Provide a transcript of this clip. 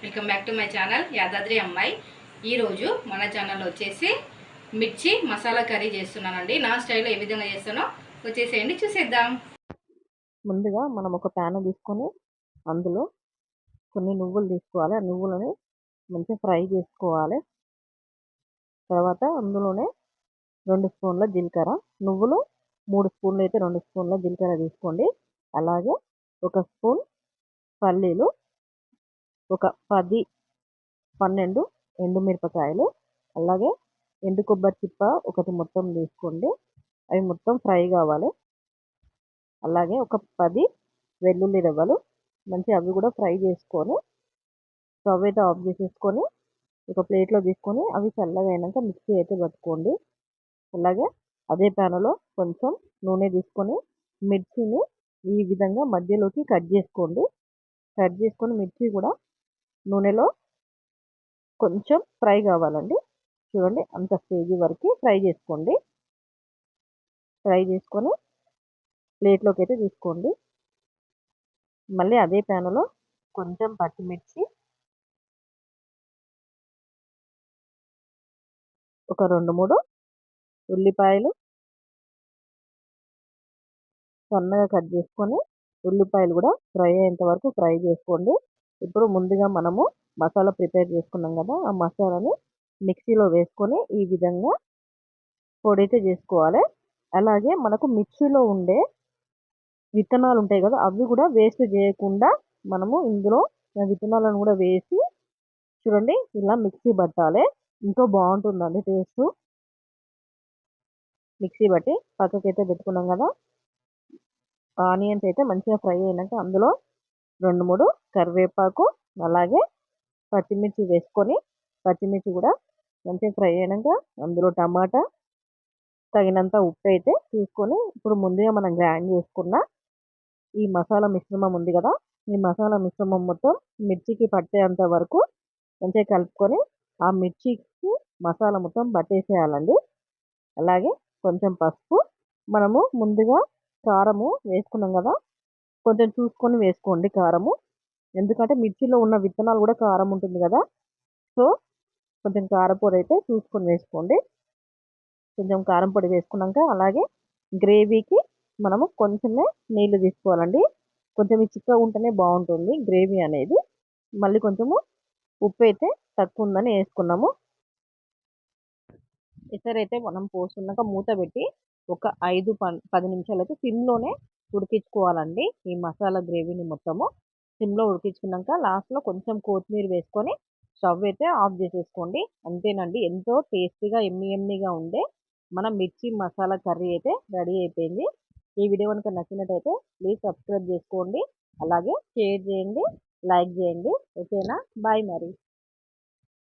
Welcome back to my channel Yadadri అమ్మాయి. ఈరోజు మన ఛానల్ వచ్చేసి మిర్చి మసాలా కర్రీ చేస్తున్నానండి. నా స్టైల్లో ఏ విధంగా చేస్తానో వచ్చేసేయండి, చూసేద్దాం. ముందుగా మనం ఒక ప్యాన్ తీసుకొని అందులో కొన్ని నువ్వులు తీసుకోవాలి. ఆ నువ్వులని మంచిగా ఫ్రై చేసుకోవాలి. తర్వాత అందులోనే 2 స్పూన్ల జీలకర్ర, నువ్వులు 3 స్పూన్లు అయితే 2 స్పూన్ల జీలకర్ర తీసుకోండి. అలాగే 1 స్పూన్ పల్లీలు, ఒక 10, 12 ఎండుమిరపకాయలు, అలాగే ఎండు కొబ్బరి చిప్ప ఒకటి మొత్తం తీసుకోండి. అవి మొత్తం ఫ్రై కావాలి. అలాగే ఒక 10 వెల్లుల్లి రెబ్బలు అవి కూడా ఫ్రై చేసుకొని స్టవ్ అయితే ఆఫ్ చేసేసుకొని ఒక ప్లేట్లో తీసుకొని అవి చల్లగా అయినాక మిక్సీ అయితే పట్టుకోండి. అలాగే అదే ప్యాన్లో కొంచెం నూనె తీసుకొని మిర్చిని ఈ విధంగా మధ్యలోకి కట్ చేసుకోండి. కట్ చేసుకొని మిర్చి కూడా నూనెలో కొంచెం ఫ్రై కావాలండి. చూడండి, అంత స్టేజ్ వరకు ఫ్రై చేసుకోండి. ఫ్రై చేసుకొని ప్లేట్లోకి అయితే తీసుకోండి. మళ్ళీ అదే ప్యాన్లో కొంచెం పచ్చిమిర్చి, ఒక 2, 3 ఉల్లిపాయలు సన్నగా కట్ చేసుకొని ఉల్లిపాయలు కూడా ఫ్రై అయ్యేంత వరకు ఫ్రై చేసుకోండి. ఇప్పుడు ముందుగా మనము మసాలా ప్రిపేర్ చేసుకున్నాం కదా, ఆ మసాలాని మిక్సీలో వేసుకొని ఈ విధంగా పొడైతే చేసుకోవాలి. అలాగే మనకు మిక్సీలో ఉండే విత్తనాలు ఉంటాయి కదా, అవి కూడా వేస్ట్ చేయకుండా మనము ఇందులో విత్తనాలను కూడా వేసి చూడండి ఇలా మిక్సీ పట్టాలి. ఎంతో బాగుంటుందండి టేస్ట్. మిక్సీ బట్టి పక్కకైతే పెట్టుకున్నాం కదా. ఆనియన్స్ అయితే మంచిగా ఫ్రై అయినాక అందులో 2, 3 కరివేపాకు, అలాగే పచ్చిమిర్చి వేసుకొని పచ్చిమిర్చి కూడా మంచిగా ఫ్రై అయినాక అందులో టమాటా, తగినంత ఉప్పు అయితే తీసుకొని ఇప్పుడు ముందుగా మనం గ్రైండ్ చేసుకున్న ఈ మసాలా మిశ్రమం ఉంది కదా, ఈ మసాలా మిశ్రమం మొత్తం మిర్చికి పట్టేంత వరకు మంచిగా కలుపుకొని ఆ మిర్చికి మసాలా మొత్తం పట్టేసేయాలండి. అలాగే కొంచెం పసుపు, మనము ముందుగా కారము వేసుకున్నాం కదా, కొంచెం చూసుకొని వేసుకోండి కారము. ఎందుకంటే మిర్చిలో ఉన్న విత్తనాలు కూడా కారం ఉంటుంది కదా, సో కొంచెం కారపొడి అయితే చూసుకొని వేసుకోండి. కొంచెం కారం పొడి వేసుకున్నాక అలాగే గ్రేవీకి మనము కొంచెమే నీళ్లు తీసుకోవాలండి. కొంచెం చిక్కగా ఉంటేనే బాగుంటుంది గ్రేవీ అనేది. మళ్ళీ కొంచెము ఉప్పు అయితే తక్కువ ఉందని వేసుకున్నాము. ఎసరైతే మనం పోసుకున్నాక మూత పెట్టి ఒక 5-10 నిమిషాలు అయితే సిమ్లోనే ఉడికించుకోవాలండి. ఈ మసాలా గ్రేవీని మొత్తము సిమ్లో ఉడికించుకున్నాక లాస్ట్లో కొంచెం కొత్తిమీర వేసుకొని స్టవ్ అయితే ఆఫ్ చేసేసుకోండి. అంతేనండి, ఎంతో టేస్టీగా ఎమ్మీగా ఉండే మన మిర్చి మసాలా కర్రీ అయితే రెడీ అయిపోయింది. ఈ వీడియో కనుక నచ్చినట్టయితే ప్లీజ్ సబ్స్క్రైబ్ చేసుకోండి, అలాగే షేర్ చేయండి, లైక్ చేయండి. ఓకేనా? బాయ్ మరి.